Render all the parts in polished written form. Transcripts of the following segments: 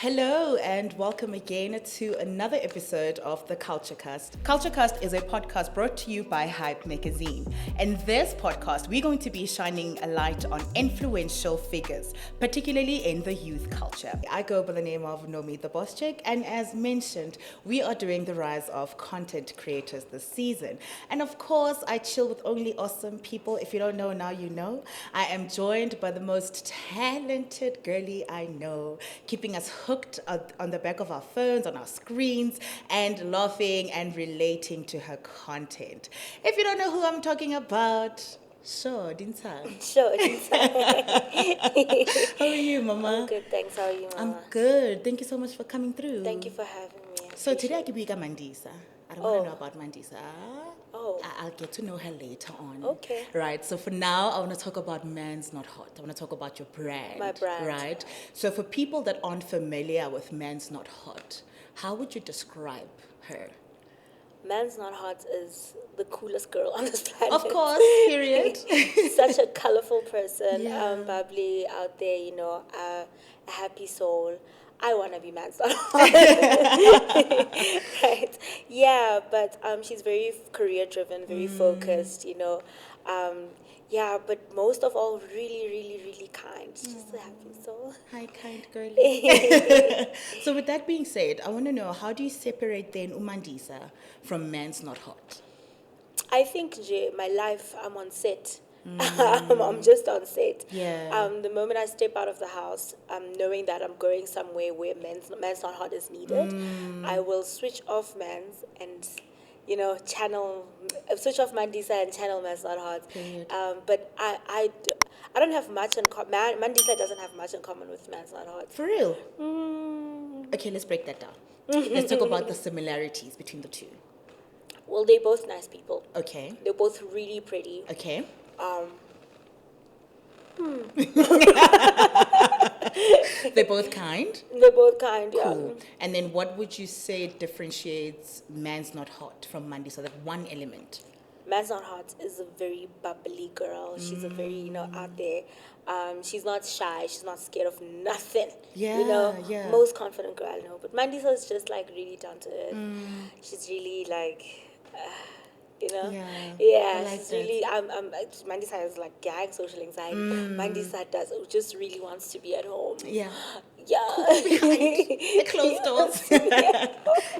Hello and welcome again to another episode of the CultureCast. CultureCast is a podcast brought to you by Hype Magazine. In this podcast, we're going to be shining a light on influential figures, particularly in the youth culture. I go by the name of Nomi the Boss Chick, and as mentioned, we are doing the rise of content creators this season. And of course, I chill with only awesome people. If you don't know, now you know. I am joined by the most talented girlie I know, keeping us hooked on the back of our phones, on our screens, and laughing and relating to her content. If you don't know who I'm talking about, sure, Dinsa. Sure. How are you, Mama? I'm good, thanks. How are you, Mama? I'm good. Thank you so much for coming through. Thank you for having me. So today I give you Mandisa. I don't want to know about Mandisa. Oh. I'll get to know her later on. Okay. Right. So for now, I want to talk about Mandz Not Hot. I want to talk about your brand. My brand. Right. So for people that aren't familiar with Mandz Not Hot, how would you describe her? Mandz Not Hot is the coolest girl on this planet. Of course, period. Such a colorful person, Yeah. bubbly, out there, a happy soul. I want to be Mandz Not Hot. Right. Yeah, but she's very career driven, very focused, but most of all, really, really, really kind. Just a happy soul. Hi, kind girlie. So with that being said, I want to know, how do you separate then Umandisa from Mandz Not Hot? I think, my life, I'm on set. I'm just on set. Yeah. The moment I step out of the house, knowing that I'm going somewhere where Mandz Not Hot is needed, I will switch off Mandz and, switch off Mandisa and channel Mandz Not Hot. But I don't have much in common. Mandisa doesn't have much in common with Mandz Not Hot. For real? Okay, let's break that down. Let's talk about the similarities between the two. Well, they're both nice people. Okay. They're both really pretty. Okay. They're both kind? They're both kind, Cool. And then what would you say differentiates Mandz Not Hot from Mandisa? So that one element. Mandz Not Hot is a very bubbly girl. She's a very, out there. She's not shy. She's not scared of nothing. Yeah, yeah. Most confident girl I know. But Mandisa is just like really down to earth. She's really like, Yeah, Yeah, I like she's that. really. Mandisa has like gang social anxiety. Mandisa just really wants to be at home. Yeah. Yeah. The closed doors.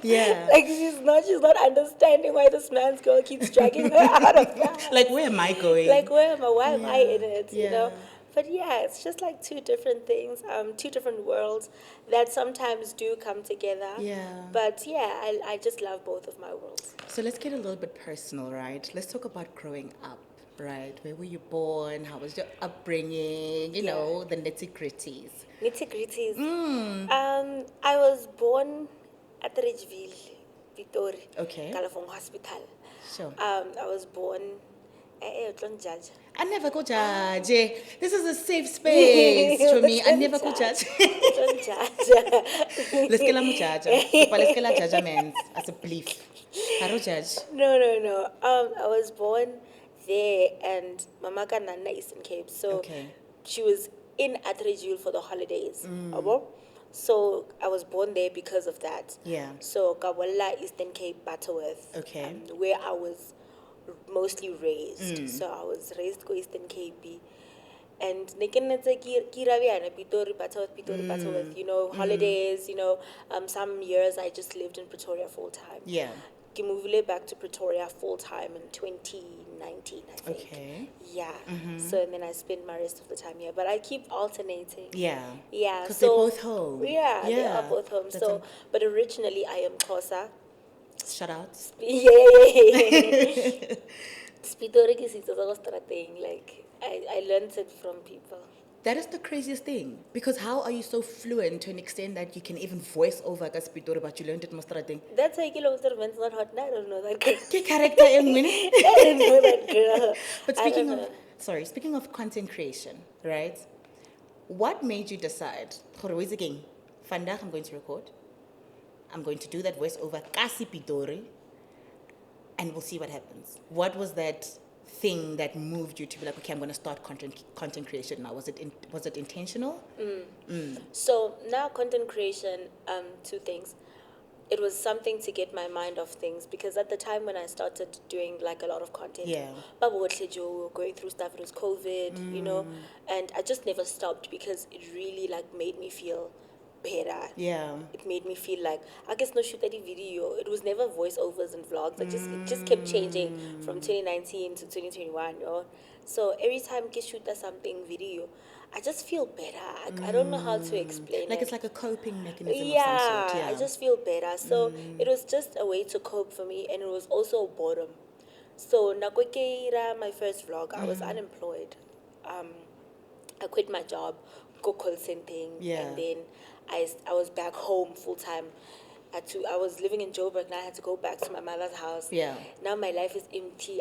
Yeah. Like she's not understanding why this man's girl keeps dragging her out of the house. Like, where am I going? Like, why am I in it, Yeah. But yeah, it's just like two different things, two different worlds that sometimes do come together. Yeah. But yeah, I just love both of my worlds. So let's get a little bit personal, right? Let's talk about growing up, right? Where were you born? How was your upbringing? You know, the nitty-gritties. Nitty-gritties. I was born at Ridgeville, Victoria. Okay. Kalafong Hospital. Sure. I was born don't judge. I never go judge. This is a safe space for me. I never go judge. Don't judge. Let's get a judge. Let's get a judgment as a belief. I don't judge. No. I was born there, and Mama Nana Eastern Cape. So Okay. she was in Atteridgeville for the holidays. So I was born there because of that. Yeah. So Kawala, Eastern Cape, Butterworth. Okay. Where I was mostly raised. So I was raised in Eastern Cape. And Pitori, Butterworth, holidays, some years I just lived in Pretoria full time. Yeah. I moved back to Pretoria full time in 2019, I think. Okay. Yeah. So and then I spend my rest of the time here. But I keep alternating. Yeah. Yeah. Because So they're both home. Yeah, they are both home. That's So but originally I am Xhosa. Shout out. Yeah. Spitori ke setso sa ko strateng. Like I learned it from people. That is the craziest thing. Because how are you so fluent to an extent that you can even voice over Gaspitori, but you learned it most thing? That's why Man's Not Hot. I don't know that girl. Ke character e nngwe ne? I don't know that girl. But I don't know. speaking of content creation, right? What made you decide, Khorowizi again, Vandag I'm going to record. I'm going to do that voice over Kasi Pitori, and we'll see what happens. What was that thing that moved you to be like, okay, I'm going to start content creation now? Was it intentional? So now content creation, two things. It was something to get my mind off things, because at the time when I started doing like a lot of content, Yeah. Baba Wotlejo, we were going through stuff. It was COVID, you know, and I just never stopped because it really like made me feel better. Yeah. It made me feel like I guess no shoot any video. It was never voiceovers and vlogs. It just kept changing from 2019 to 2021. You know? So every time I shoot something video, I just feel better. I don't know how to explain Like it. it's like a coping mechanism Yeah, of some sort. Yeah. I just feel better. So it was just a way to cope for me, and it was also boredom. So Nakwekeira, my first vlog, I was unemployed. I quit my job, go call centering, Yeah. and then I was back home full time. I was living in Joburg, and I had to go back to my mother's house. Yeah. Now my life is empty.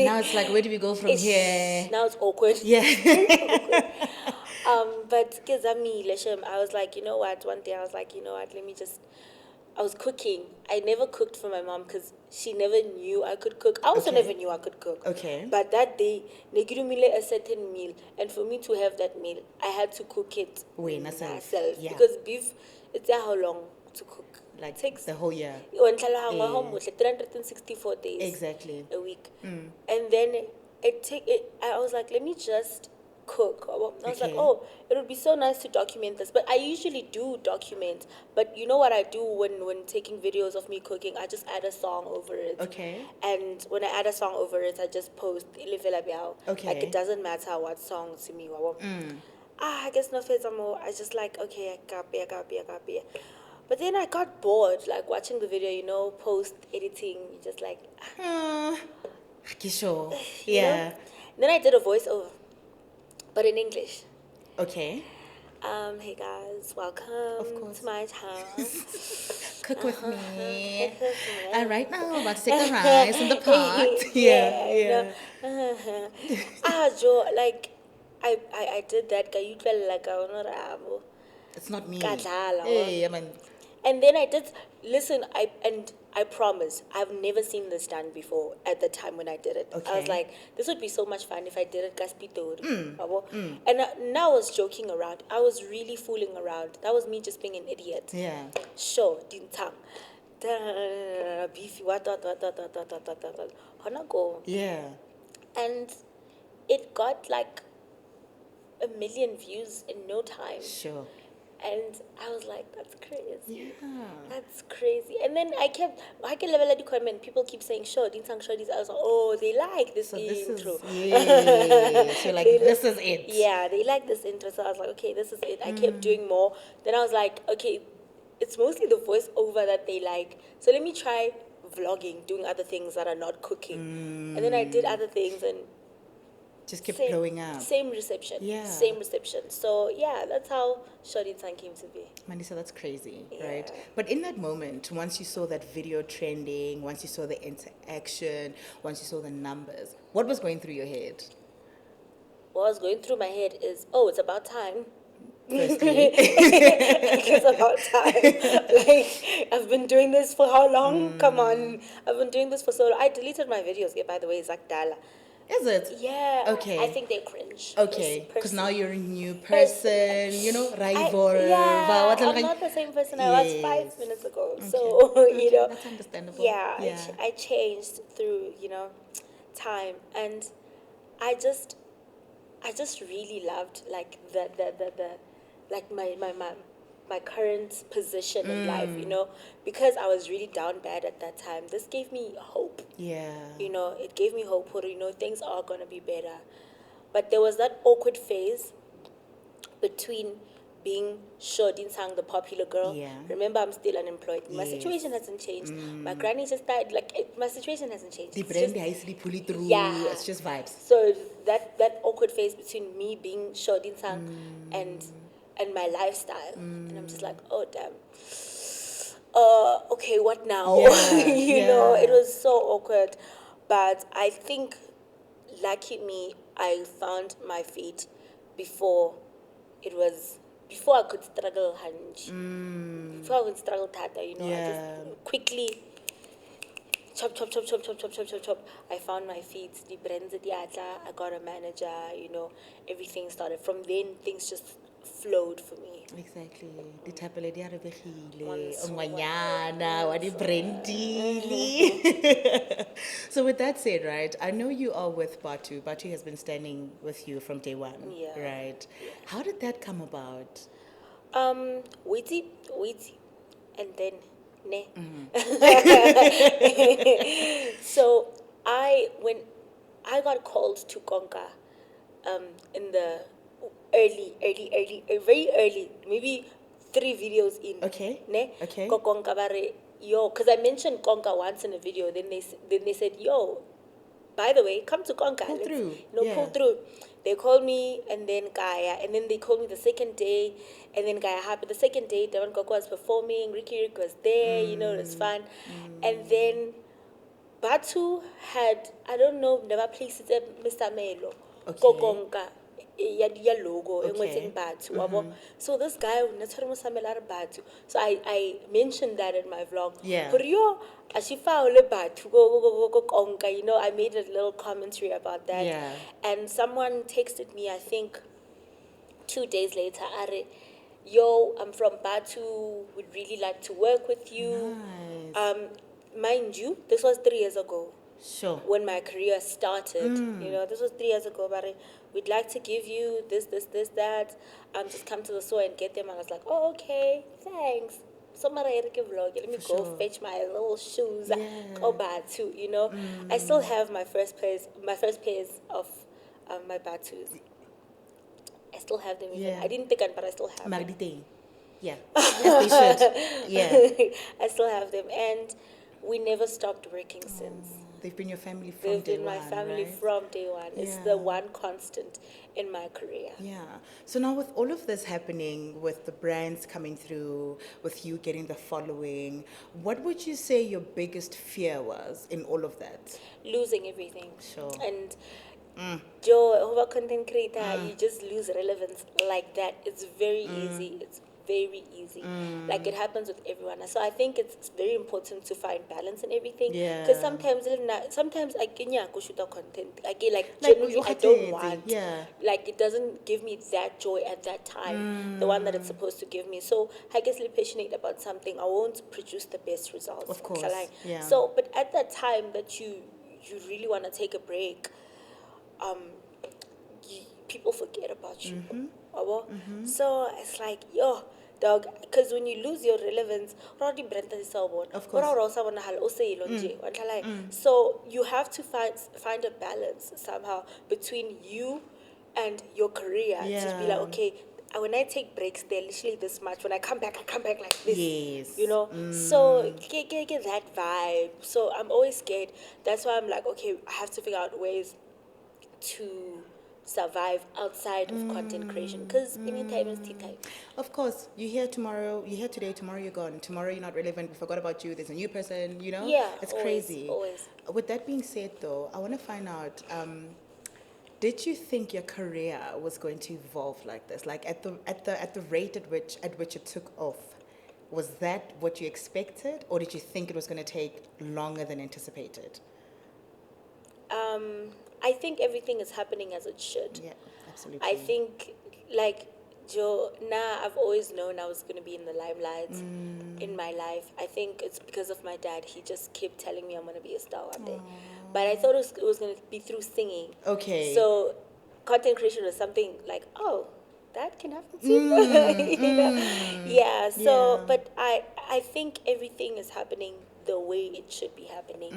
Now it's like, where do we go from here? Now it's awkward. Yeah. But Kizami Leshem, I was like, you know what? One day I was like, you know what? Let me just. I was cooking. I never cooked for my mom because she never knew I could cook. I also Okay. never knew I could cook. Okay. But that day, they gave me a certain meal, and for me to have that meal, I had to cook it myself. Yeah. Because beef, it's how long to cook? Like takes the whole year. 364 days. Exactly. A week. And then I was like, let me just cook. I was Okay. like, oh, it would be so nice to document this. But I usually do document. But you know what I do when taking videos of me cooking? I just add a song over it. Okay. And when I add a song over it, I just post Ilivela Biao. Okay. Like, it doesn't matter what song to me. I guess no face more. I just like, okay, I copy. But then I got bored, like watching the video, you know, post editing, just like, Sure. you Yeah. know? Then I did a voiceover, but in English. Okay. Hey guys, welcome course. to my house. Cook with me. Cook with me. And right now, I'm about to take a rice in the pot. Yeah. Joe, like, I did that. You felt like I was not. It's not me. Kadlala, Hey, I mean, And then I did listen. I promise I've never seen this done before. At the time when I did it, I was Okay. like, this would be so much fun if I did it. And now I was joking around. I was really fooling around. That was me just being an idiot. yeah. Sure, dintang, beefy, what. Hona go. Yeah. And it got like 1 million views in no time. Sure. And I was like, that's crazy. Yeah. That's crazy. And then I can level at the comment. People keep saying, sure, dintang, sure, this. I was like, oh, they like this So this is, intro. so like, this is it. Yeah, they like this intro. So I was like, okay, this is it. I kept doing more. Then I was like, okay, it's mostly the voiceover that they like. So let me try vlogging, doing other things that are not cooking. And then I did other things and Just kept blowing up. Same reception. Yeah. Same reception. So yeah, that's how Shorty Tan came to be. Manisa, that's crazy, Yeah. right? But in that moment, once you saw that video trending, once you saw the interaction, once you saw the numbers, what was going through your head? What was going through my head is, oh, it's about time. Firstly, It's about time. Like, I've been doing this for how long? Come on. I've been doing this for so long. I deleted my videos, by the way, Zakdala. is it? Yeah. Okay. I think they're cringe. Okay, because Personally. now you're a new person, you know, rival. Yeah, I'm not the same person I was 5 minutes ago. So, you know. That's understandable. Yeah, Yeah. I changed through, time. And I just really loved, like, the like my current position in life, because I was really down bad at that time. This gave me hope. Yeah. It gave me hope, things are going to be better. But there was that awkward phase between being Shodin Sang, the popular girl. Yeah. Remember, I'm still unemployed. My Yes. situation hasn't changed. My granny just died. My situation hasn't changed. The It's brand just- nicely pull it through. Yeah. It's just vibes. So that awkward phase between me being Shodin Sang and my lifestyle. And I'm just like, oh, damn. Okay, what now? Yeah, It was so awkward. But I think, lucky me, I found my feet before I could struggle Hanj. Before I could struggle Tata, I Yeah. just quickly chop, chop, chop, chop, chop, chop, chop, chop, chop. I found my feet. The brands at Yatla. I got a manager. Everything started. From then, things just flowed for me. Exactly. Ditapele di a rebegile, Once- o ngwanyana, wa di brandile. So with that said, right, I know you are with Batu. Batu has been standing with you from day one, Yeah. right? How did that come about? Witty, and then ne. So when I got called to Konka, in the very early, maybe 3 videos in. Okay. Ne? Okay. Ko Konka bare, yo, because I mentioned Konka once in a video. Then they said, yo, by the way, come to Konka. Pull through. Pull through. They called me and then Kaya, and then they called me the second day, and then Kaya happened. The second day, Devan Koko was performing, Rick was there, it was fun. And then Batu had, I don't know, never placed it, Mr. Melo, Okay. Kokonka, ya logo, and Okay. what's in Batu. So this guy, Batu. So I mentioned that in my vlog. Yeah. Huriyo, Ashifa ole Batu, go Konka. I made a little commentary about that. Yeah. And someone texted me, I think 2 days later, Are, yo, I'm from Batu, would really like to work with you. Nice. Mind you, this was 3 years ago Sure. when my career started. This was 3 years ago, but we'd like to give you this, that. Just come to the store and get them. And I was like, oh, okay, thanks. Let me For go sure. fetch my little shoes. Yeah. Go Batu, I still have my first pairs of my Batus. I still have them. Even. Yeah. I didn't pick them, but I still have them. Magdite. Yeah. As they should. Yeah. I still have them. And we never stopped working since. They've been your family from They've day been one, my family right? from day one. It's Yeah. the one constant in my career. Yeah. So now with all of this happening, with the brands coming through, with you getting the following, what would you say your biggest fear was in all of that? Losing everything. Sure. And Joe, over content creator, you just lose relevance like that. It's very easy. It's very easy. Like it happens with everyone. So I think it's very important to find balance in everything. Yeah. Because sometimes I can shoot a content. I get like genuinely I don't want. Yeah. Like it doesn't give me that joy at that time, the one that it's supposed to give me. So I guess I'm passionate about something. I won't produce the best results. Of course. Yeah. So, but at that time that you really want to take a break, people forget about you. So it's like, yo, dog, because when you lose your relevance, Of course. So you have to find a balance somehow between you and your career. Just be like, Yeah. okay, when I take breaks, they're literally this much. When I come back like this. Yes. So get that vibe. So I'm always scared. That's why I'm like, okay, I have to figure out ways to survive outside of content creation, because anytime is tea time. Of course, you're here today, tomorrow you're gone. Tomorrow you're not relevant, we forgot about you, there's a new person, Yeah, It's always, crazy. always. With that being said though, I want to find out, did you think your career was going to evolve like this? Like at the rate at which it took off? Was that what you expected, or did you think it was going to take longer than anticipated? I think everything is happening as it should. Yeah, absolutely. I think, like, Joe, I've always known I was going to be in the limelight in my life. I think it's because of my dad. He just kept telling me I'm going to be a star one day. But I thought it was going to be through singing. Okay. So content creation was something like, oh, that can happen too. Yeah, so, Yeah. but I think everything is happening the way it should be happening.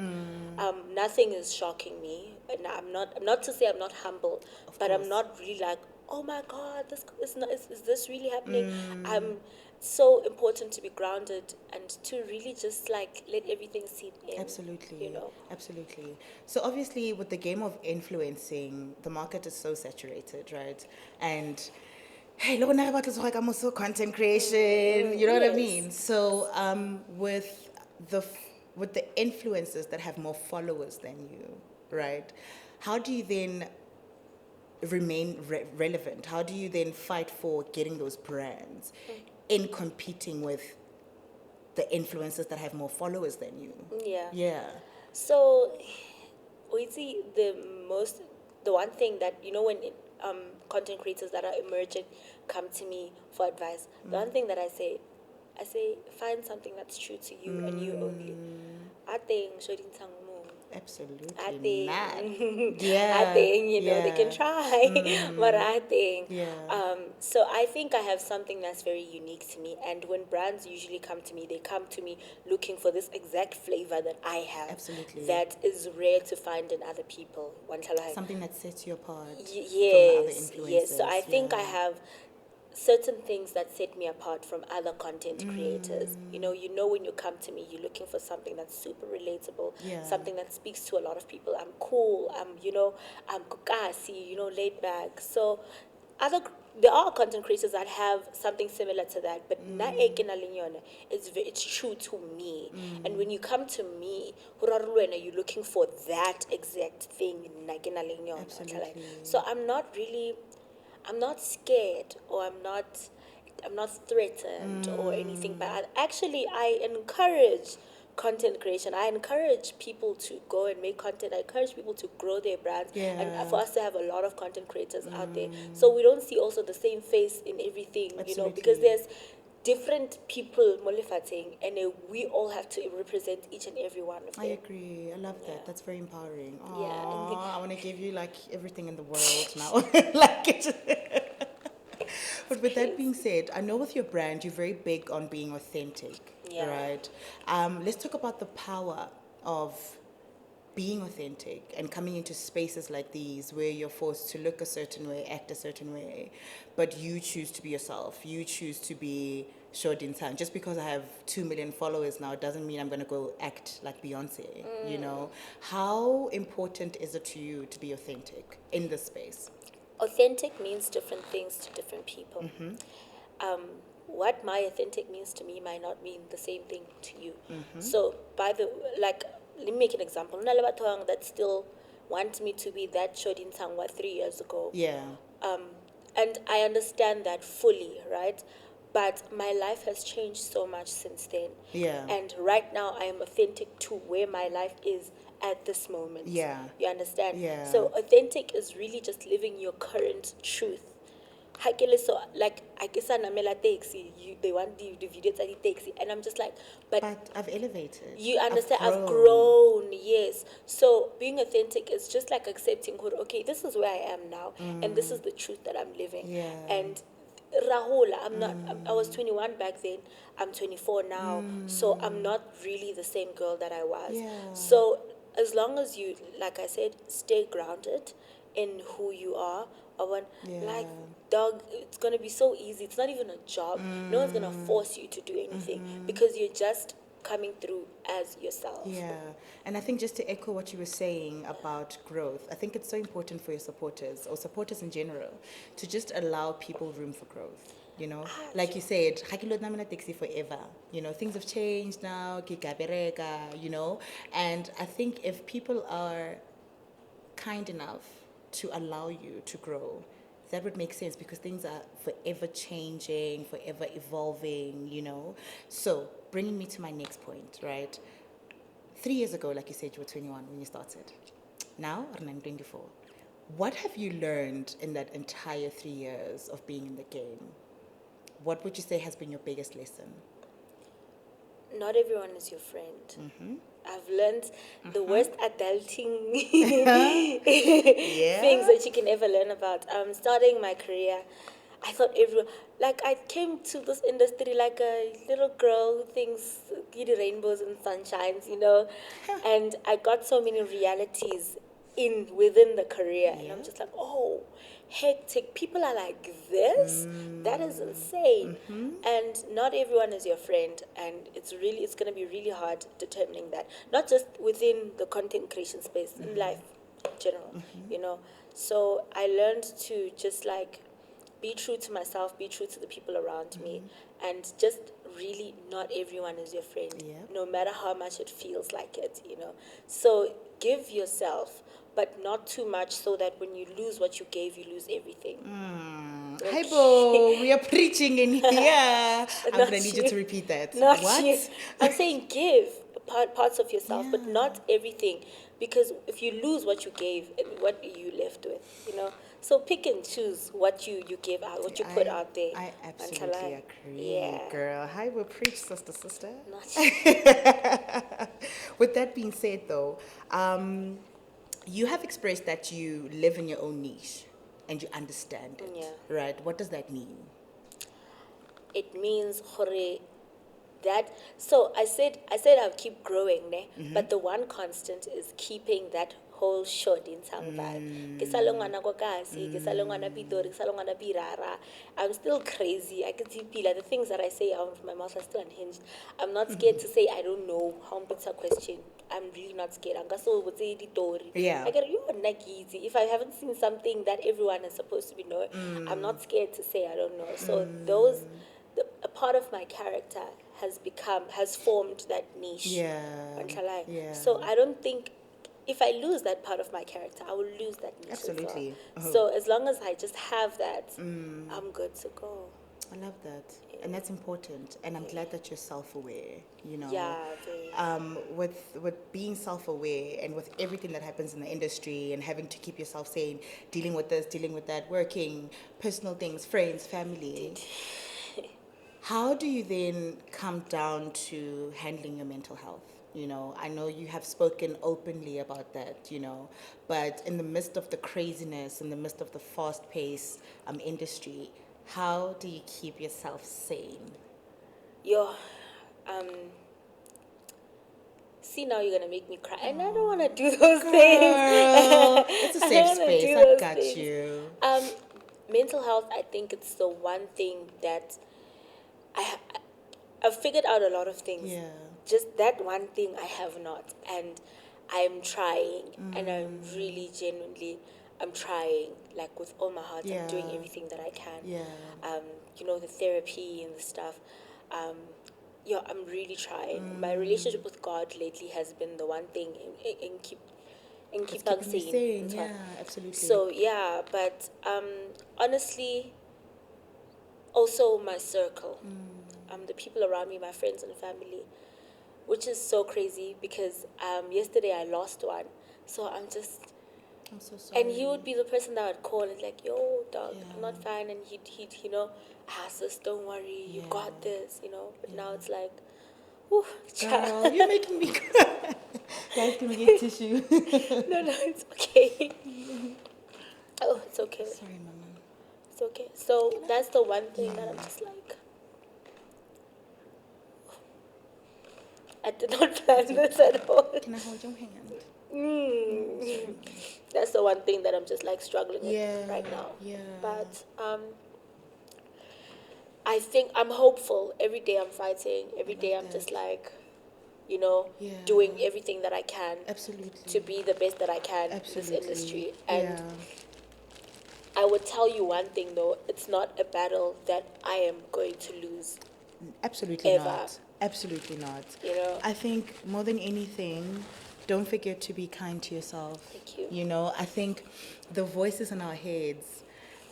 Nothing is shocking me. And I'm not to say I'm not humble, but I'm course. not really like, oh my God, this is this really happening? I'm so important to be grounded and to really just like let everything sink in. Absolutely. You know. Absolutely. So obviously with the game of influencing, the market is so saturated, right? And hey, look now about I'm also content creation, you know what I Yes. mean? So with the influencers that have more followers than you, right? How do you then remain relevant? How do you then fight for getting those brands in competing with the influencers that have more followers than you? Yeah. Yeah. So, we see the one thing that, when content creators that are emerging come to me for advice, the one thing that I say, find something that's true to you and you only. I think, I Absolutely think, not. I Yeah. think, they can Yeah. try, but I think, Yeah. so I think I have something that's very unique to me. And when brands usually come to me, they come to me looking for this exact flavor that I have, Absolutely. that is rare to find in other people. Something that sets you apart from the other Yes, yes. So I influencers. think I Yeah. have certain things that set me apart from other content creators. When you come to me, you're looking for something that's super relatable, Yeah. something that speaks to a lot of people. I'm cool. I'm kukasi, laid back. So other there are content creators that have something similar to that, but na eke na leng yone, it's true to me. And when you come to me, you're looking for that exact thing. Na ke na leng yone. Absolutely. So I'm not scared, or I'm not threatened or anything, but I encourage content creation. I encourage people to go and make content. I encourage people to grow their brands, and Yeah. for us to have a lot of content creators out there, so we don't see also the same face in everything, because Absolutely. there's different people molefating, and we all have to represent each and every one of them. I agree. I love that. That's very empowering. Yeah. Aww, I want to give you like everything in the world now. Like it. But with that being said, I know with your brand, you're very big on being authentic, Yeah. right? Let's talk about the power of being authentic and coming into spaces like these where you're forced to look a certain way, act a certain way, but you choose to be yourself. You choose to be Shodin-san. Just because I have 2 million followers now doesn't mean I'm going to go act like Beyonce, you know? How important is it to you to be authentic in this space? Authentic means different things to different people. What my authentic means to me might not mean the same thing to you. So, let me make an example. Nalabatong that still want me to be that Shodin Tangwa 3 years ago. Yeah. And I understand that fully, right? But my life has changed so much since then. Yeah. And right now, I am authentic to where my life is at this moment. Yeah. You understand? Yeah. So authentic is really just living your current truth. So like I guess I namela taxi, they want the videos at the taxi, and I'm just like, but I've elevated. you understand, I've grown. grown, yes. So being authentic is just like accepting, okay, this is where I am now, and this is the truth that I'm living. Yeah. And Rahul, I was 21 back then, I'm 24 now, so I'm not really the same girl that I was. Yeah. So as long as you, like I said, stay grounded in who you are, like, dog, it's gonna be so easy. It's not even a job. No one's gonna force you to do anything, because you're just coming through as yourself. Yeah, and I think just to echo what you were saying about growth, I think it's so important for your supporters, or supporters in general, to just allow people room for growth. You know, like you said, taxi forever. You know, things have changed now. You know, and I think if people are kind enough to allow you to grow, that would make sense, because things are forever changing, forever evolving, you know. So, bringing me to my next point, right? 3 years ago, like you said, you were 21 when you started. Now, I'm 24. What have you learned in that entire 3 years of being in the game? What would you say has been your biggest lesson? Not everyone is your friend. I've learned the worst adulting things that you can ever learn about. Starting my career, I thought everyone, like, I came to this industry like a little girl who thinks giddy rainbows and sunshines, and I got so many realities within the career, and I'm just like, oh, hectic. People are like this. That is insane. And not everyone is your friend, and it's going to be really hard determining that. Not just within the content creation space, in life in general. So I learned to just like be true to myself, be true to the people around me, and just really not everyone is your friend, no matter how much it feels like it. So give yourself, but not too much, so that when you lose what you gave, you lose everything. Hi, Bo, we are preaching in here. I'm going to need you to repeat that. Not what? you. I'm saying give, parts of yourself, but Yeah. not everything, because if you lose what you gave, what are you left with, so pick and choose what you give out, what you put out there. I absolutely Until agree, yeah, girl. Hi, will preach, sister. not With that being said, though, you have expressed that you live in your own niche and you understand it, Yeah. right? What does that mean? it means hore, that. So I said I'll keep growing, ne? But the one constant is keeping that whole shot in Sangval. Kisalongana kokasi, kisalongana pitori, kisalongana pirara. I'm still crazy. I can see pila. The things that I say out of my mouth are still unhinged. I'm not scared to say I don't know. How it's a question. I'm really not scared. I'm so would say editori. Yeah. I get you easy. If I haven't seen something that everyone is supposed to be knowing, I'm not scared to say I don't know. So a part of my character has formed that niche. Yeah. Yeah. So I don't think if I lose that part of my character, I will lose that niche Absolutely. as well. So as long as I just have that, I'm good to go. I love that. And that's important. And I'm glad that you're self-aware, Yeah, very. With being self-aware and with everything that happens in the industry and having to keep yourself sane, dealing with this, dealing with that, working, personal things, friends, family. How do you then come down to handling your mental health? I know you have spoken openly about that, but in the midst of the craziness, in the midst of the fast-paced industry, how do you keep yourself sane? Yo, see, now you're gonna make me cry, and I don't want to do those things. It's a I safe don't wanna space. do I those got things. you. Mental health, I think it's the one thing that I've figured out a lot of things. Yeah. Just that one thing I have not, and I'm trying, and I'm really genuinely, I'm trying, like with all my heart. Yeah. I'm doing everything that I can. Yeah. The therapy and the stuff. I'm really trying. My relationship with God lately has been the one thing in keep It's keeping you sane. That's Yeah, why. absolutely. So yeah, but honestly, also my circle, the people around me, my friends and family, which is so crazy because yesterday I lost one, so I'm so sorry. and he would be the person that would call and like, yo, dog, Yeah. I'm not fine, and he'd sis, don't worry, you Yeah. got this, But now it's like, whew, Girl, you're making me cry. Guys, can we get tissue? no, it's okay. Oh, it's okay. Sorry, mama. It's okay. So that's the one thing that I'm just like, I did not plan this at all. Can I hold your hand? That's the one thing that I'm just like struggling Yeah, with right now. yeah. But I think I'm hopeful. Every day I'm fighting. Every day I'm just like, Yeah. doing everything that I can Absolutely. to be the best that I can Absolutely. in this industry. And yeah. I would tell you one thing though, it's not a battle that I am going to lose. Absolutely Ever. not. Absolutely not. I think more than anything, don't forget to be kind to yourself. Thank you. I think the voices in our heads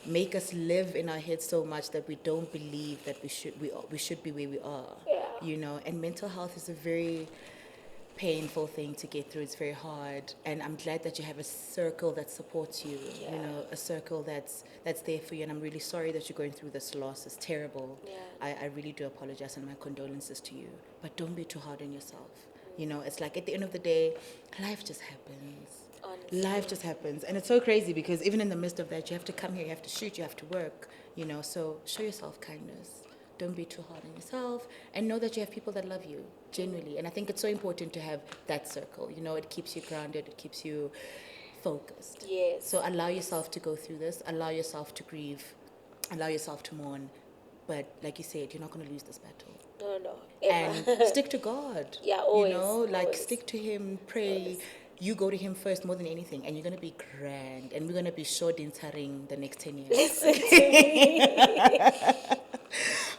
make us live in our heads so much that we don't believe that we should be where we are. Yeah. And mental health is a very painful thing to get through. It's very hard, and I'm glad that you have a circle that supports you. Yeah. A circle that's there for you. And I'm really sorry that you're going through this loss. It's terrible. Yeah. I really do apologize, and my condolences to you. But don't be too hard on yourself. It's like at the end of the day, life just happens. Honestly. Life just happens, and it's so crazy because even in the midst of that, you have to come here, you have to shoot, you have to work. So show yourself kindness. Don't be too hard on yourself, and know that you have people that love you genuinely. And I think it's so important to have that circle. It keeps you grounded, it keeps you focused. Yes. So allow yourself to go through this, allow yourself to grieve, allow yourself to mourn. But like you said, you're not going to lose this battle. No. And stick to God. Yeah, always. Always. Stick to Him, pray. Always. You go to Him first more than anything, and you're going to be grand. And we're going to be short in Taring the next 10 years. Listen to me.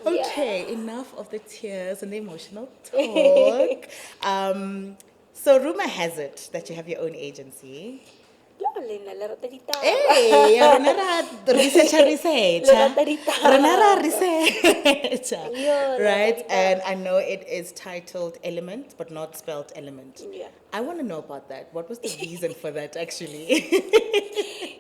Okay, enough of the tears and the emotional talk. So rumor has it that you have your own agency. Hey, rona ra researcher. Right? And I know it is titled Element, but not spelled Element. Yeah. I want to know about that. What was the reason for that, actually?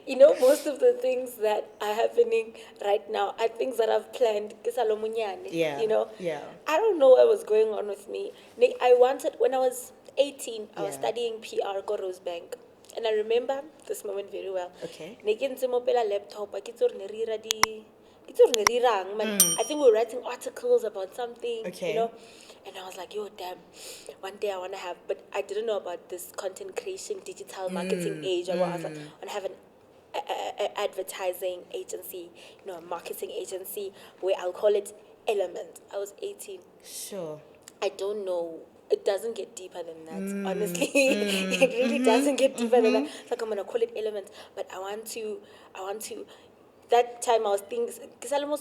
You know, most of the things that are happening right now are things that I've planned. Yeah. You know, Yeah. I don't know what was going on with me. I wanted, when I was 18, I was Yeah. studying PR at Rosebank. And I remember this moment very well. Okay. Ne ke ntse mo pela laptop, ke itse hore ne re ira ke itse hore ne re irang, man. I think we were writing articles about something, Okay. you know. And I was like, yo, damn, one day I want to have, but I didn't know about this content creation, digital marketing age. I was like, I want to have an advertising agency, you know, a marketing agency where I'll call it Element. I was 18. Sure. I don't know. It doesn't get deeper than that, honestly. It really doesn't get deeper than that. It's like I'm gonna call it Element, but I want to. That time I was thinking, I'm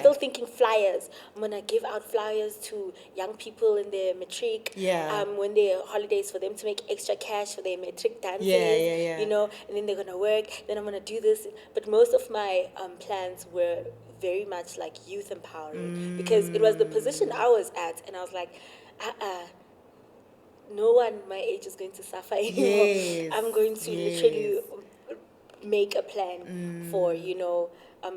still thinking flyers. I'm gonna give out flyers to young people in their matric. Yeah. When they're holidays, for them to make extra cash for their matric dances. Yeah. You know, and then they're gonna work. Then I'm gonna do this. But most of my plans were very much like youth empowering because it was the position I was at, and I was like, no one my age is going to suffer anymore. Yes, I'm going to literally make a plan for, you know,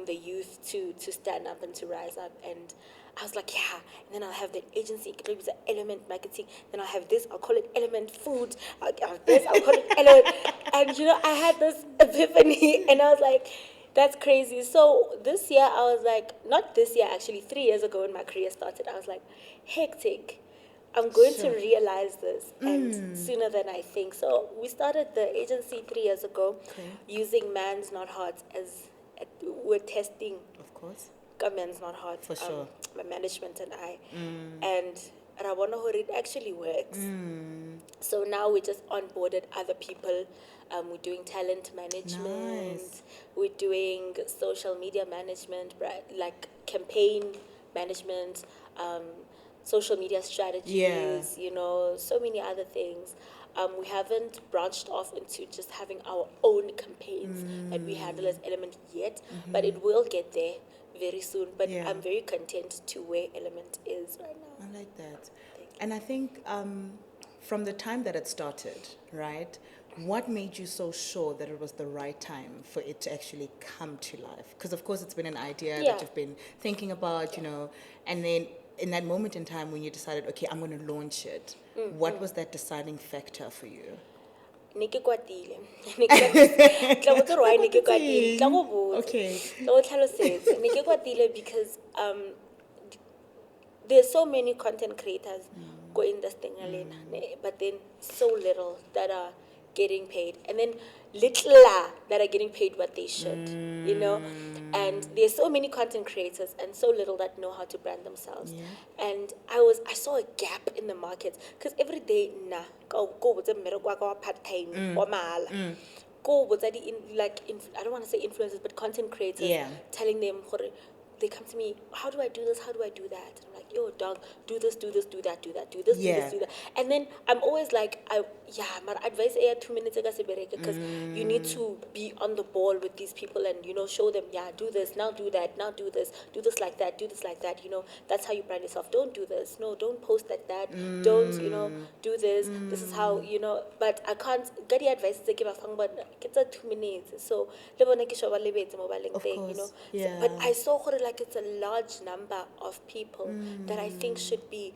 the youth to stand up and to rise up. And I was like, yeah. And then I'll have the agency, it will be the Element Marketing. Then I'll have this, I'll call it Element Food. I'll have this, I'll call it Element. And, you know, I had this epiphany, and I was like, that's crazy. So this year, I was like, not this year, actually, 3 years ago when my career started, I was like, hectic. I'm going to realize this, and sooner than I think. So we started the agency 3 years ago, using Mandz Not Hot as we're testing. Of course. Mandz Not Hot. For sure. My management and I, and Rawana it actually works. So now we just onboarded other people. We're doing talent management. Nice. We're doing social media management, like campaign management. Social media strategies, you know, so many other things. We haven't branched off into just having our own campaigns that we handle as Element yet, but it will get there very soon. But I'm very content to where Element is right now. I like that. And I think from the time that it started, right, what made you so sure that it was the right time for it to actually come to life? Because, of course, it's been an idea that you've been thinking about, you know, and then in that moment in time when you decided, okay, I'm going to launch it, what was that deciding factor for you? Okay. Because there's so many content creators go in this thing, but then so little that are getting paid, and then little that are getting paid what they should, you know. And there's so many content creators and so little that know how to brand themselves. And I saw a gap in the market because every day go with the part-time or mala. Go with the I don't want to say influencers, but content creators telling them, they come to me, how do I do this? How do I do that? And I'm like, yo, dog, do this, do this, do that, do that, do this, do this, do that. And then I'm always like, my advice is 2 minutes because you need to be on the ball with these people and, you know, show them, do this, now do that, now do this like that, do this like that, you know, that's how you brand yourself. Don't do this. No, don't post like that. Don't, you know, do this. This is how, you know, but I can't get the advice to give a phone, but it's 2 minutes. So, you know. So, but I saw like it's a large number of people that I think should be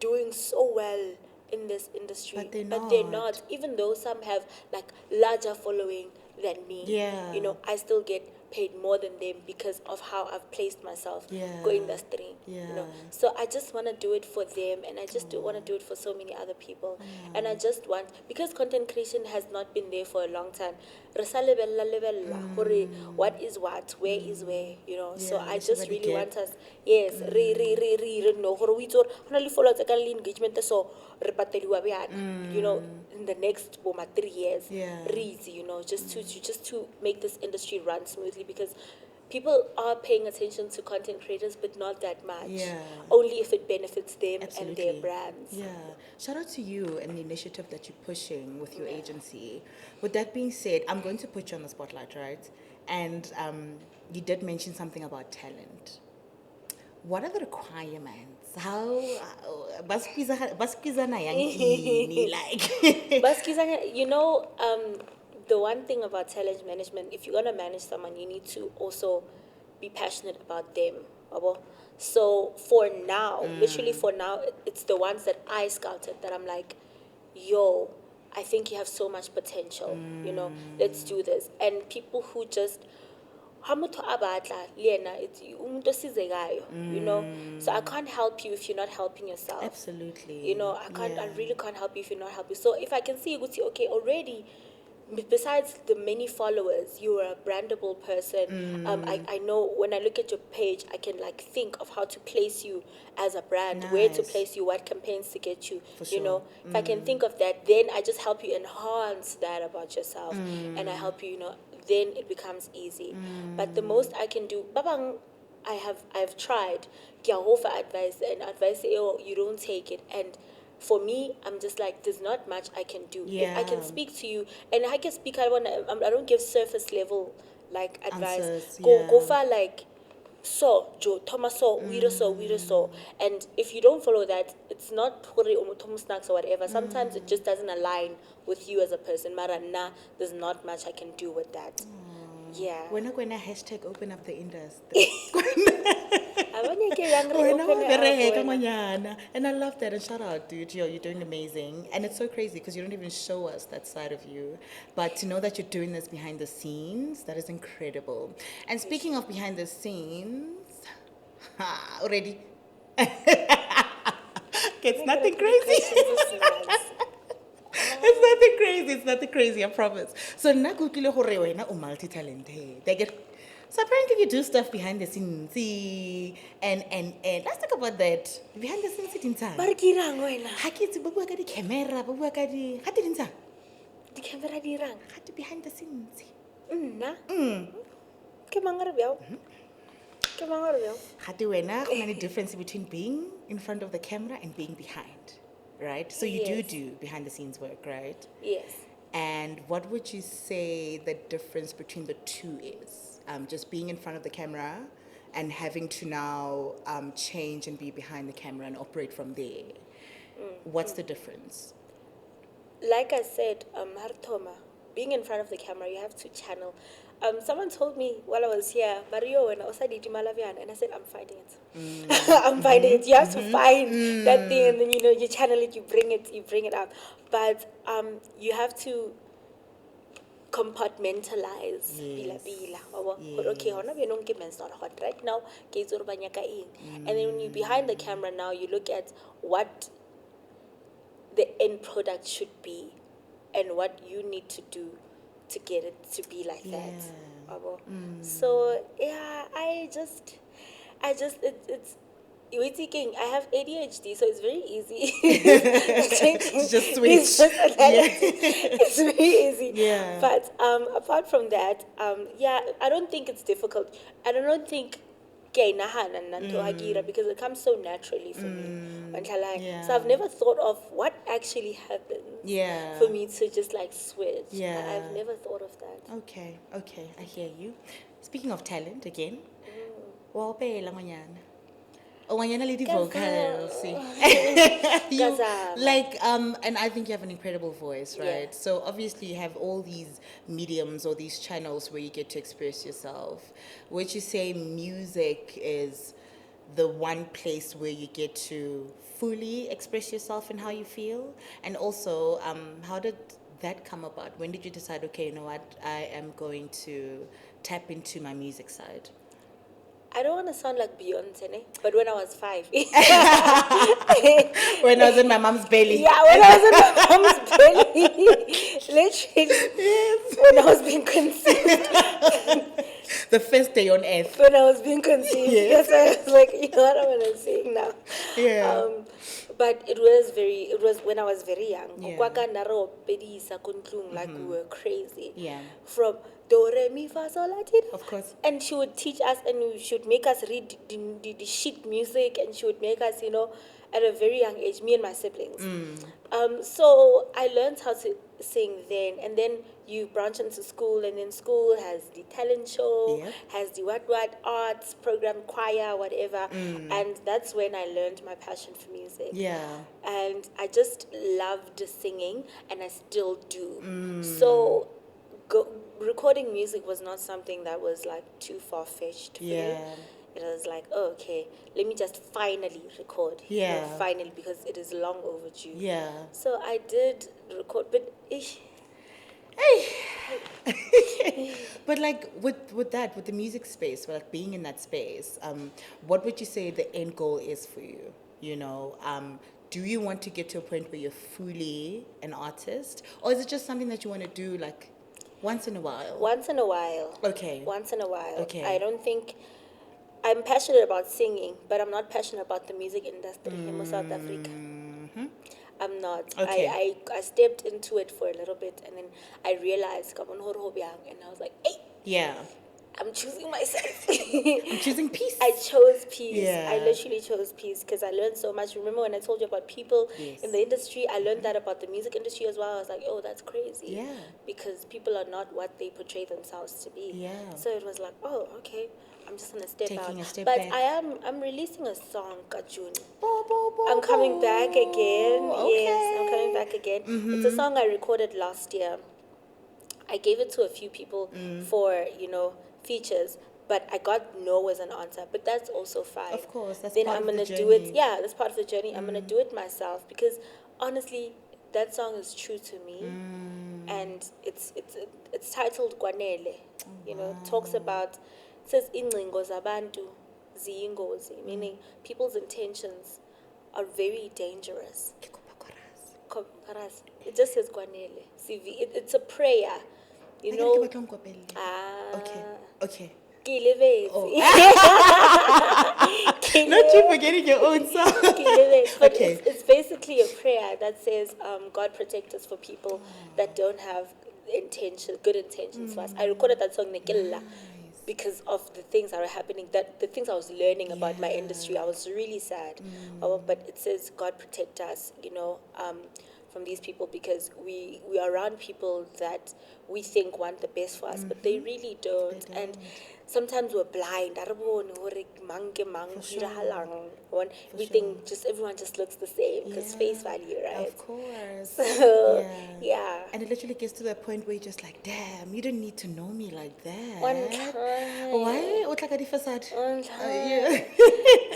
doing so well in this industry, but they're not. Even though some have like larger following than me, you know, I still get paid more than them because of how I've placed myself going the stream, you know. So I just want to do it for them, and I just want to do it for so many other people. And I just want, because content creation has not been there for a long time, what is what, where is where, you know. So I just really want us, engagement, so you know, in the next 3 years, you know, just to make this industry run smoothly, because people are paying attention to content creators, but not that much. Yeah. Only if it benefits them Absolutely. and their brands. Yeah. Shout out to you and the initiative that you're pushing with your agency. With that being said, I'm going to put you on the spotlight, right? And you did mention something about talent. What are the requirements? How baskizana yang ini, like Baskizana, the one thing about talent management, if you're gonna manage someone, you need to also be passionate about them. So for now, literally for now, it's the ones that I scouted that I'm like, yo, I think you have so much potential. Let's do this. And people who just it's so I can't help you if you're not helping yourself. Absolutely. I really can't help you if you're not helping. So if I can see okay, already, besides the many followers, you are a brandable person. I know when I look at your page, I can think of how to place you as a brand, where to place you, what campaigns to get you. For sure. If I can think of that, then I just help you enhance that about yourself, and I help you. Then it becomes easy. But the most I can do, babang, I've tried. Advice and advice, you don't take it. And for me, I'm just like, there's not much I can do. Yeah. If I can speak to you, and I can speak, I don't give surface level advice. Answers, Go far so Joe Thomas so we so, and if you don't follow that, it's not snacks or whatever. Sometimes it just doesn't align with you as a person. Marana, there's not much I can do with that. Yeah. We're not going to hashtag open up the industry. And I love that, and shout out, dude. You're doing amazing, and it's so crazy because you don't even show us that side of you, but to know that you're doing this behind the scenes, that is incredible. And speaking of behind the scenes, already it's nothing crazy. It's nothing crazy, I promise. So nakukile hore wena o multi-talented. So apparently you do stuff behind the scenes. And let's talk about that. Behind the scenes it inside. Ba re ke irang wena? Ha ke itse ba bua ka di camera, ba bua ka di ha di ntsa. Di camera di irang? Ha di behind the scenes. Nna? Ke mangare bjao. Ke mangare bjao. Ha di wena go na le difference between being in front of the camera and being behind, right? So you do behind the scenes work, right? Yes. And what would you say the difference between the two is? Just being in front of the camera and having to now change and be behind the camera and operate from there. What's the difference? Like I said, Hartoma, being in front of the camera, you have to channel. Someone told me while I was here, Mario, and I was and I said, I'm finding it. I'm finding it. You have to find that thing, and then you channel it, you bring it out. But you have to compartmentalize. Yes. Okay, Mandz Not Hot right now. And then when you're behind the camera now, you look at what the end product should be and what you need to do to get it to be like that. So yeah, it's I have ADHD, so it's very easy. Just switch. It's very easy. Yeah. But apart from that, I don't think it's difficult. I don't think because it comes so naturally for me. Yeah. So I've never thought of what actually happens for me to just switch. Yeah. I've never thought of that. Okay, I hear you. Speaking of talent again, lead vocals. And I think you have an incredible voice, right? Yeah. So obviously you have all these mediums or these channels where you get to express yourself. Would you say music is the one place where you get to fully express yourself and how you feel? And also, how did that come about? When did you decide, okay, you know what, I am going to tap into my music side? I don't want to sound like Beyonce, but when I was 5. When I was in my mom's belly. Yeah, when I was in my mom's belly. Literally. Yes. When I was being conceived. The first day on earth. When I was being conceived, Yes. yes, I was like, you know what I'm saying now. Yeah. But it was when I was very young. Yeah. Like we were crazy. Yeah. From do re mi fa sol la ti do. Of course. And she would teach us, and she would make us read the sheet music, and she would make us, at a very young age, me and my siblings. So I learned how to sing then, and then you branch into school, and then school has the talent show, Yep. has the what arts program, choir, whatever, and that's when I learned my passion for music. Yeah. And I just loved singing, and I still do. So recording music was not something that was like too far-fetched for me. Yeah. It was like, oh, okay, let me just finally record. Yeah. Finally, because it is long overdue. Yeah. So I did record, but But like with the music space, like being in that space, what would you say the end goal is for you? Do you want to get to a point where you're fully an artist, or is it just something that you want to do like once in a while? Once in a while. Okay. Once in a while. Okay. I don't think I'm passionate about singing, but I'm not passionate about the music industry in South Africa. I'm not. Okay. I stepped into it for a little bit, and then I realized, and I was like, hey, Yeah. I'm choosing myself. I'm choosing peace. I chose peace. Yeah. I literally chose peace because I learned so much. Remember when I told you about people Yes. in the industry? I learned that about the music industry as well. I was like, oh, that's crazy. Yeah. Because people are not what they portray themselves to be. Yeah. So it was like, oh, okay. I'm just gonna step out. Taking a step but back. I'm releasing a song, Kajun. Bo, bo, bo, I'm coming back again. Okay. Yes, I'm coming back again. It's a song I recorded last year. I gave it to a few people for, features, but I got no as an answer. But that's also fine. Of course, that's then part I'm of the gonna do it. journey. Yeah, that's part of the journey. I'm gonna do it myself because honestly, that song is true to me, and it's titled Kwanele. Talks about, it says ingcingo zabantu ziyingozi, meaning people's intentions are very dangerous. It just says Kwanele. It's a prayer. Okay. Oh. Not you forgetting your own song. But Okay. it's basically a prayer that says, God protect us for people that don't have good intentions for us. I recorded that song Nekilla because of the things that were happening, the things I was learning about my industry. I was really sad. But it says, God protect us, from these people, because we are around people that we think want the best for us, but they really don't. And sometimes we're blind. We think just everyone just looks the same because face value, right? Of course. So, yeah. And it literally gets to that point where you're just like, damn, you don't need to know me like that. One time. Why? What like a facade? One time. Yeah.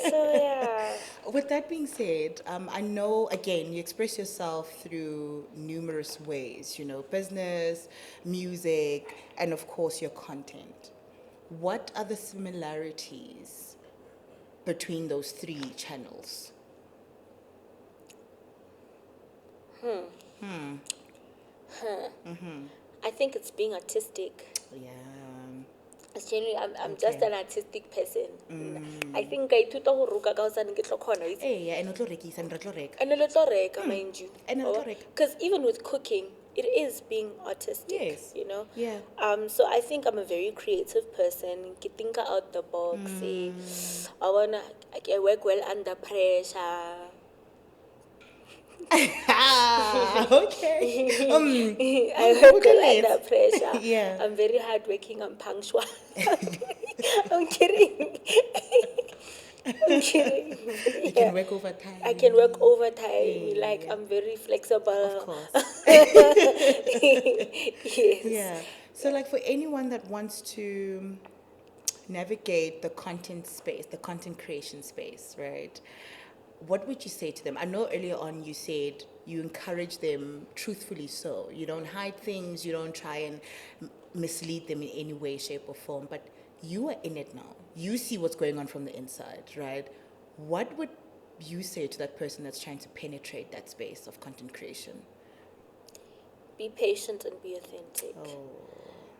So, yeah. With that being said, I know, again, you express yourself through numerous ways, business, music, and of course your content. What are the similarities between those three channels? I think it's being artistic. Yeah. It's genuinely, I'm just an artistic person. I think I tuta ho ruka ka usane ke tlo khona itse. Yeah, and otlo rekisa and re tlo reka. And le tlo reka, mind you. And le tlo reka. Because even with cooking, it is being artistic. Yes. Yeah. So I think I'm a very creative person. I think out the box. I work well under pressure. Okay. I work well under pressure. Yeah. I'm very hardworking. I'm punctual. I'm kidding. I'm kidding. You can work overtime. I can work overtime. Yeah. I'm very flexible. Of course. Yes. Yeah. So like for anyone that wants to navigate the content space, the content creation space, right? What would you say to them? I know earlier on you said you encourage them truthfully so. You don't hide things, you don't try and mislead them in any way, shape or form, but you are in it now. You see what's going on from the inside, right? What would you say to that person that's trying to penetrate that space of content creation? Be patient and be authentic.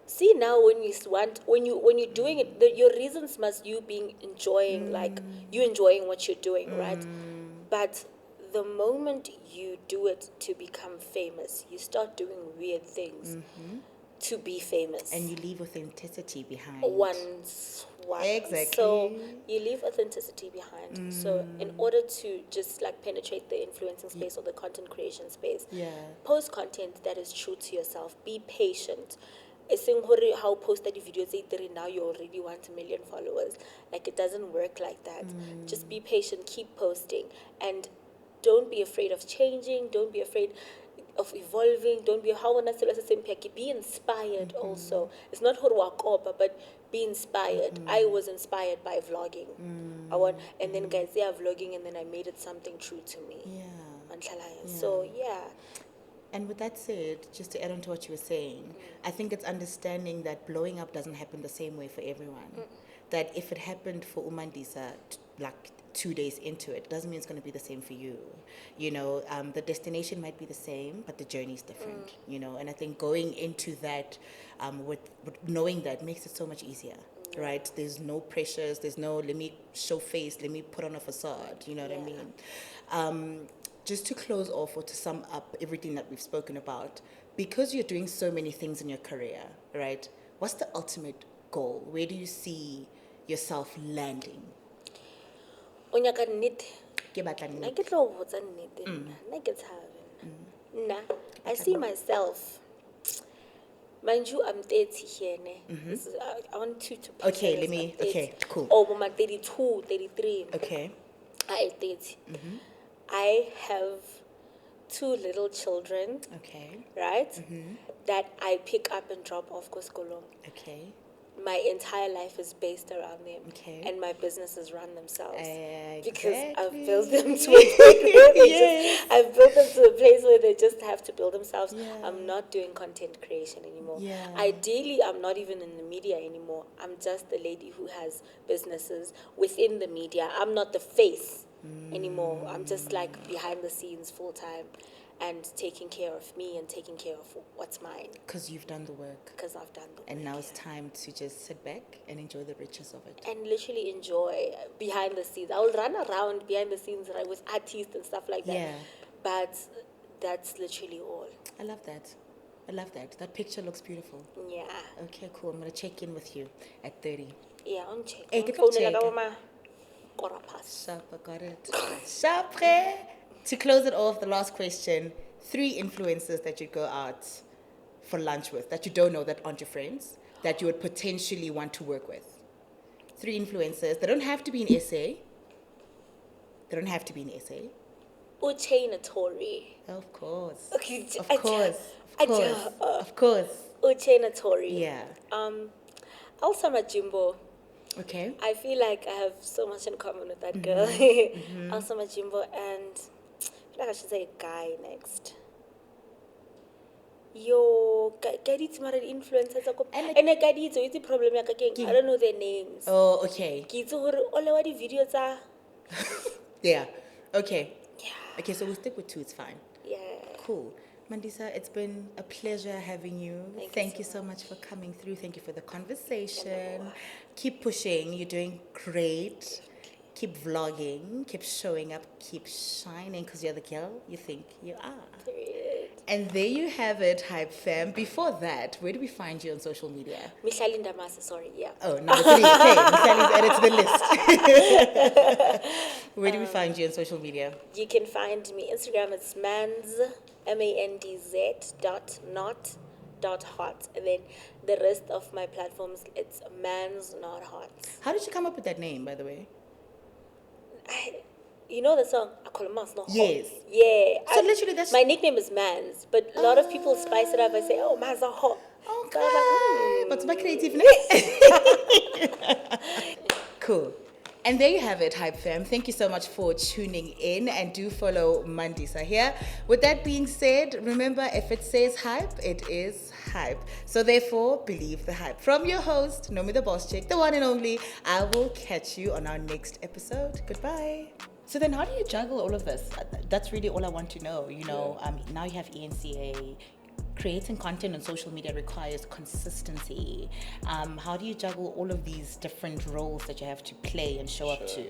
See now, when you're doing it, your reasons must you being enjoying, like you enjoying what you're doing, right? But the moment you do it to become famous, you start doing weird things to be famous. And you leave authenticity behind. Once. Exactly. So you leave authenticity behind. So in order to just like penetrate the influencing space or the content creation space, post content that is true to yourself. Be patient. How post that videos now you already want 1 million followers. Like, it doesn't work like that. Just be patient, keep posting, and don't be afraid of changing. Don't be afraid of evolving. Don't be be inspired also. It's not but be inspired. I was inspired by vlogging. And then guys, vlogging, and then I made it something true to me. So And with that said, just to add on to what you were saying, I think it's understanding that blowing up doesn't happen the same way for everyone. That if it happened for Umandisa, like 2 days into it, doesn't mean it's going to be the same for you. You know, the destination might be the same, but the journey is different, you know. And I think going into that with knowing that makes it so much easier. Right? There's no pressures. There's no, let me show face, let me put on a facade. You know what I mean? Just to close off or to sum up everything that we've spoken about, because you're doing so many things in your career, right? What's the ultimate goal? Where do you see yourself landing? I see myself. Mind you, I'm 30 here. I want you to picture. Okay, let me. Okay, cool. Oh, I'm 32, 33. Okay. I 30. I have 2 little children. Okay. Right? That I pick up and drop off Koskolong. Okay. My entire life is based around them. Okay. And my businesses run themselves. Because I've built them to a place I've built them to a place where they just have to build themselves. I'm not doing content creation anymore. Ideally, I'm not even in the media anymore. I'm just the lady who has businesses within the media. I'm not the face anymore. I'm just like behind the scenes full time and taking care of me and taking care of what's mine. Because you've done the work. Because I've done the work. And now it's time to just sit back and enjoy the riches of it. And literally enjoy behind the scenes. I will run around behind the scenes, right, with artists and stuff like that. Yeah. But that's literally all. I love that. I love that. That picture looks beautiful. Yeah. Okay, cool. I'm going to check in with you at 30. Yeah, on check. Hey, get check. Sharp, I got it. Sharp. To close it off, the last question. 3 influencers that you go out for lunch with, that you don't know, that aren't your friends, that you would potentially want to work with. 3 influencers. They don't have to be in SA. They don't have to be in SA. Uchena Tori. Of course. Okay, of course. Of course. Uchena Tori. Yeah. Also Majimbo. Okay. I feel like I have so much in common with that girl. Also Majimbo, and I feel like I should say a guy next. Yo, Gadits married influencers. And a Gadits, it's the problem. I don't know their names. Oh, okay. All the videos are. Yeah. Okay. Yeah. Okay, so we'll stick with 2. It's fine. Yeah. Cool. Mandisa, it's been a pleasure having you. Thank you so much for coming through. Thank you for the conversation. Keep pushing. You're doing great. Keep vlogging. Keep showing up. Keep shining because you're the girl you think you are. Period. And there you have it, Hype Fam. Before that, where do we find you on social media? Michaeline Damasa, sorry, yeah. Oh, number 3. Okay, Michaeline's added to the list. Where do we find you on social media? You can find me Instagram. It's Mandz, MANDZ .not hot, and then the rest of my platforms it's Mandz Not Hot. How did you come up with that name, by the way? You know the song I call Mandz Not Hot? Yes. Yeah. So literally that's... My nickname is Mandz, but a lot of people spice it up and say, oh, Mandz Not Hot. Okay. So I was like, What's my creativeness? Cool. And there you have it, Hype Fam. Thank you so much for tuning in, and do follow Mandisa here. With that being said, remember, if it says hype, it is hype. So therefore, believe the hype. From your host, Nomi the Boss Chick, the one and only, I will catch you on our next episode. Goodbye. So then how do you juggle all of this? That's really all I want to know. You know, now you have ENCA, creating content on social media requires consistency. How do you juggle all of these different roles that you have to play and show up to?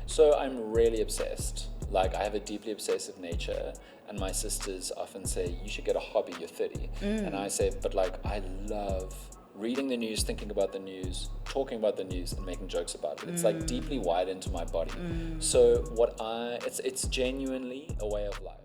So I'm really obsessed. Like, I have a deeply obsessive nature, and my sisters often say, you should get a hobby, you're 30. And I say, but like, I love reading the news, thinking about the news, talking about the news, and making jokes about it. It's like deeply wired into my body. So it's genuinely a way of life.